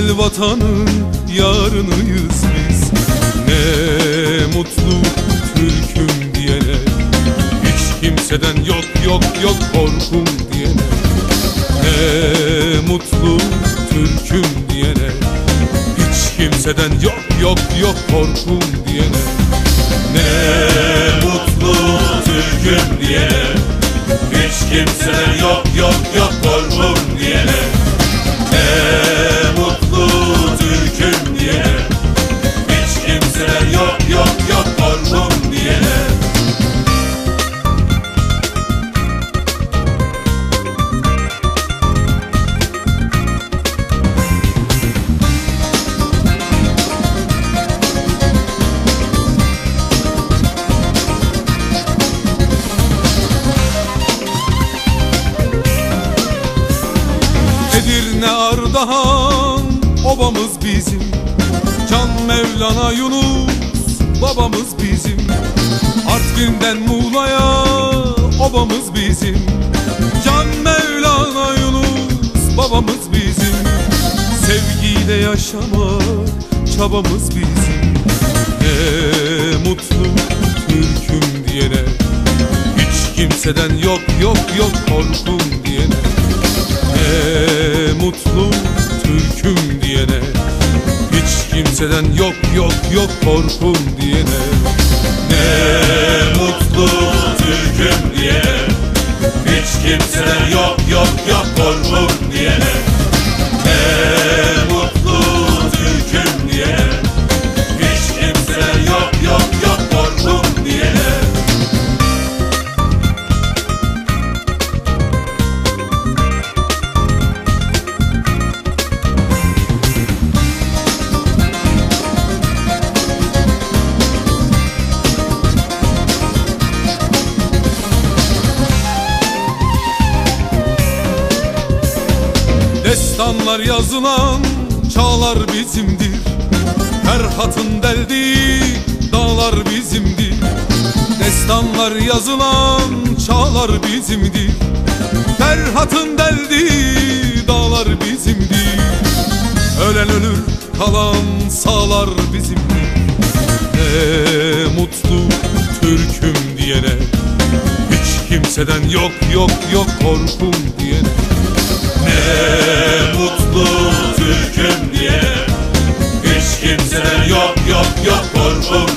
güzel vatanın yarınıyız biz. Ne mutlu Türk'üm diyene, hiç kimseden yok yok yok korkum diyene. Ne mutlu Türk'üm diyene, hiç kimseden yok yok yok korkum diyene. Ne mutlu Türk'üm diyene, hiç kimseden yok yok yok korkum diyene. Ne mutlu Türk'üm diyene, hiç kimseden yok yok yok korkum diyene. Edirne, Ardahan obamız bizim, Can Mevlana Yunus babamız bizim. Artvin'den Muğla'ya obamız bizim, Can Mevlana Yunus babamız bizim. Sevgiyle yaşamak çabamız bizim. Ne mutlu Türk'üm diyene, hiç kimseden yok yok yok korkum diyene. Ne mutlu Türk'üm diyene, hiç kimseden yok yok yok korkum diyene. Ne mutlu Türk'üm diyene, hiç kimseden yok yok yok korkum diyene. Ne mutlu Türk'üm diyene, hiç kimseden yok yok yok korkum diyene. Destanlar yazılan çağlar bizimdir, Ferhat'ın deldiği dağlar bizimdir. Destanlar yazılan çağlar bizimdir, Ferhat'ın deldiği dağlar bizimdir. Ölen ölür kalan sağlar bizimdir. Ne mutlu Türk'üm diyene, hiç kimseden yok yok yok korkum diyene. Ne mutlu Türk'üm diyene, hiç kimseden yok yok yok korkum